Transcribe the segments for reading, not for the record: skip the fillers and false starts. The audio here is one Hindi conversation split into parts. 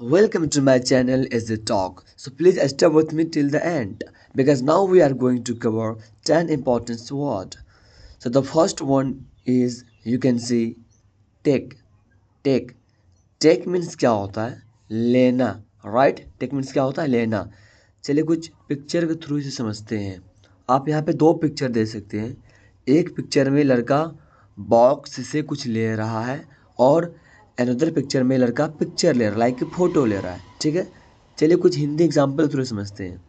Welcome to my channel as a talk. So please stay with me till the end because now we are going to cover 10 important words. So the first one is you can see take. Take. Take means क्या होता है? लेना. राइट. टेक मीन्स क्या होता है? लेना. चलिए कुछ पिक्चर के थ्रू से समझते हैं. आप यहाँ पे दो पिक्चर दे सकते हैं. एक पिक्चर में लड़का बॉक्स से कुछ ले रहा है और अनदर पिक्चर में लड़का पिक्चर ले रहा है, लाइक फ़ोटो ले रहा है. ठीक है. चलिए कुछ हिंदी एग्जाम्पल थ्रू समझते हैं.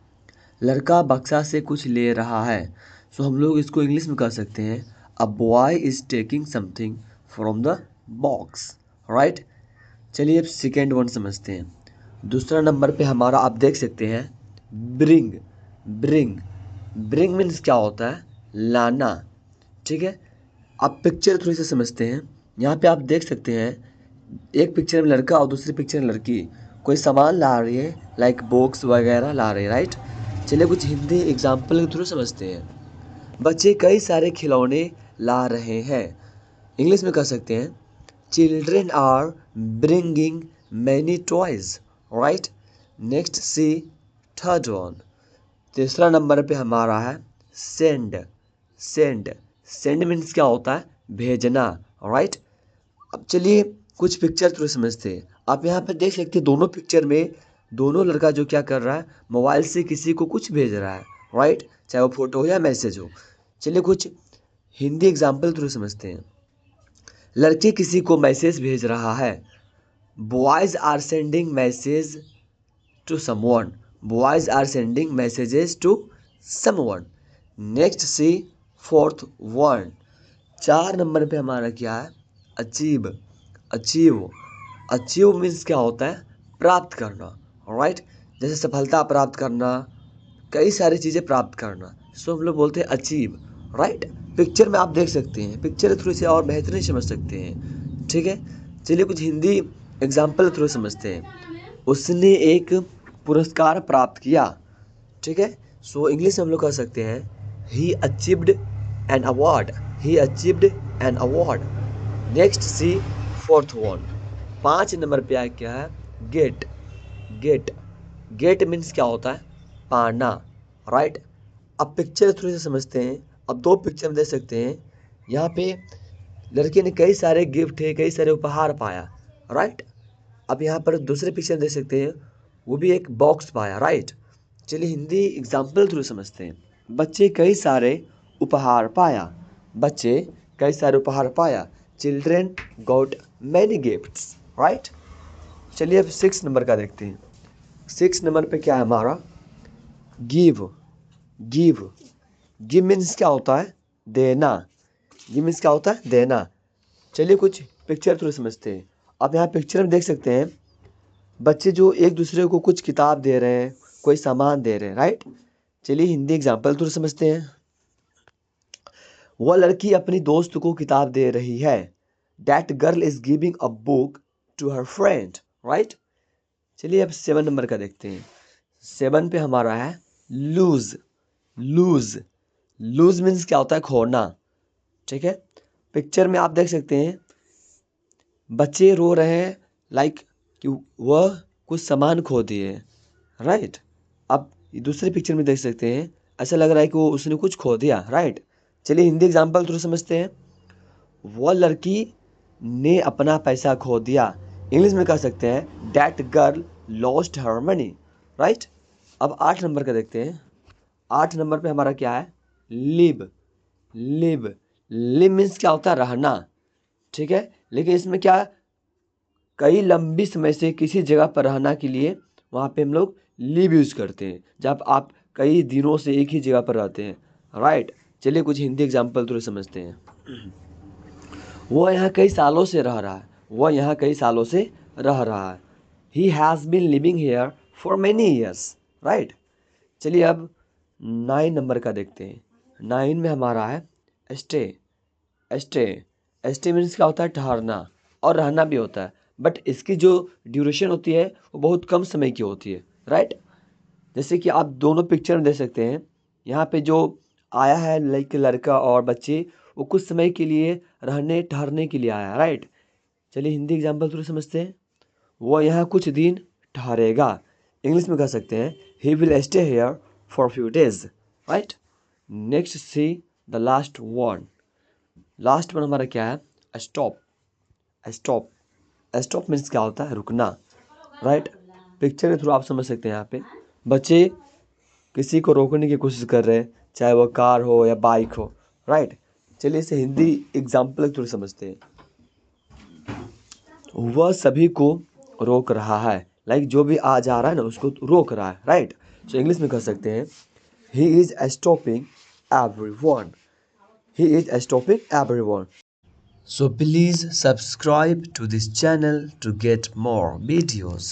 लड़का बक्सा से कुछ ले रहा है. सो हम लोग इसको इंग्लिश में कह सकते हैं a boy is taking something from the box. Right. चलिए अब सेकेंड वन समझते हैं. दूसरा नंबर पे हमारा आप देख सकते हैं ब्रिंग. ब्रिंग. ब्रिंग मीन्स क्या होता है? लाना. ठीक है. आप पिक्चर थ्रू से समझते हैं. यहाँ पे आप देख सकते हैं एक पिक्चर में लड़का और दूसरी पिक्चर में लड़की कोई सामान ला रही है, लाइक बॉक्स वगैरह ला रही है. राइट. चलिए कुछ हिंदी एग्जाम्पल के थ्रू समझते हैं. बच्चे कई सारे खिलौने ला रहे हैं. इंग्लिश में कह सकते हैं children are bringing many toys. Right. Next see third one. तीसरा नंबर पे हमारा है सेंड. सेंड. सेंड मीन्स क्या होता है? भेजना. राइट. अब चलिए कुछ पिक्चर थ्रू समझते हैं. आप यहाँ पे देख सकते हैं दोनों पिक्चर में दोनों लड़का जो क्या कर रहा है, मोबाइल से किसी को कुछ भेज रहा है. राइट. चाहे वो फोटो हो या मैसेज हो. चलिए कुछ हिंदी एग्जाम्पल थ्रू समझते हैं. लड़की किसी को मैसेज भेज रहा है. Boys are sending message to someone. Boys are sending messages to someone. Next C fourth one. 4 number पे हमारा क्या है? अचीव. अचीव. अचीव मीन्स क्या होता है? प्राप्त करना. राइट. जैसे सफलता प्राप्त करना, कई सारी चीज़ें प्राप्त करना. सो हम लोग बोलते हैं अचीव. राइट. पिक्चर में आप देख सकते हैं, पिक्चर थ्रू से और बेहतरीन समझ सकते हैं. ठीक है. चलिए कुछ हिंदी एग्जाम्पल थ्रू समझते हैं. उसने एक पुरस्कार प्राप्त किया. ठीक है. सो इंग्लिश में हम लोग कह सकते हैं he achieved an award. He achieved an award. Next C fourth one. 5 नंबर पे आया क्या है? गेट. गेट. गेट मीन्स क्या होता है? पाना. राइट. अब पिक्चर थ्रू से समझते हैं. अब दो पिक्चर में देख सकते हैं. यहाँ पे लड़के ने कई सारे गिफ्ट है, कई सारे उपहार पाया. राइट. अब यहाँ पर दूसरे पिक्चर में देख सकते हैं वो भी एक बॉक्स पाया. राइट. चलिए हिंदी एग्जाम्पल थ्रू समझते हैं. बच्चे कई सारे उपहार पाया. बच्चे कई सारे उपहार पाया. Children got many gifts. Right. चलिए अब 6 नंबर का देखते हैं. 6 नंबर पे क्या है हमारा? गिव. गिव. गिव मीन्स क्या होता है? देना. गिव मीन्स क्या होता है? देना. चलिए कुछ पिक्चर थ्रू समझते हैं. आप यहाँ पिक्चर में देख सकते हैं बच्चे जो एक दूसरे को कुछ किताब दे रहे हैं, कोई सामान दे रहे हैं. राइट. चलिए हिंदी एग्जाम्पल थ्रू समझते हैं. वह लड़की अपनी दोस्त को किताब दे रही है. That girl is giving a book to her friend. Right. चलिए अब 7 नंबर का देखते हैं. 7 पे हमारा है लूज. लूज. लूज मीन्स क्या होता है? खोना. ठीक है. पिक्चर में आप देख सकते हैं बच्चे रो रहे हैं, लाइक कि वह कुछ सामान खो दिए. राइट. अब दूसरे पिक्चर में देख सकते हैं ऐसा लग रहा है कि वो उसने कुछ खो दिया. राइट. चलिए हिंदी एग्जाम्पल थ्रू समझते हैं. वह लड़की ने अपना पैसा खो दिया. इंग्लिश में कह सकते हैं that girl lost her money. Right. अब 8 नंबर का देखते हैं. 8 नंबर पे हमारा क्या है? लिव. लिव. लिव मीन्स क्या होता है? रहना. ठीक है. लेकिन इसमें क्या, कई लंबी समय से किसी जगह पर रहना के लिए वहाँ पे हम लोग लिव यूज़ करते हैं, जब आप कई दिनों से एक ही जगह पर रहते हैं. राइट. चलिए कुछ हिंदी एग्जाम्पल थोड़े समझते हैं. वह यहाँ कई सालों से रह रहा है. वह यहाँ कई सालों से रह रहा है. He has been living here for many years. Right. चलिए अब 9 नंबर का देखते हैं. 9 में हमारा है स्टे. स्टे. स्टे मीन्स क्या होता है? ठहरना और रहना भी होता है, बट इसकी जो ड्यूरेशन होती है वो बहुत कम समय की होती है. राइट. जैसे कि आप दोनों पिक्चर में देख सकते हैं यहाँ पे जो आया है लाइक लड़का और बच्चे, वो कुछ समय के लिए रहने ठहरने के लिए आया है. राइट. चलिए हिंदी एग्जाम्पल थोड़ा समझते हैं. वो यहाँ कुछ दिन ठहरेगा। इंग्लिश में कह सकते हैं he will stay here for few days, right. Next see the last one. Last one हमारा क्या है? स्टॉप। स्टॉप, स्टॉप मीन्स क्या होता है? रुकना, राइट। पिक्चर के थ्रू आप समझ सकते हैं। यहाँ पे बच्चे किसी को रोकने की कोशिश कर रहे हैं, चाहे वो कार हो या बाइक हो, राइट। चलिए इसे हिंदी एग्जाम्पल थोड़ी समझते हैं। वह सभी को रोक रहा है, लाइक जो भी आ जा रहा है ना उसको रोक रहा है, राइट। सो इंग्लिश में कह सकते हैं he is stopping everyone. He is stopping everyone. So please subscribe to this channel to get more videos.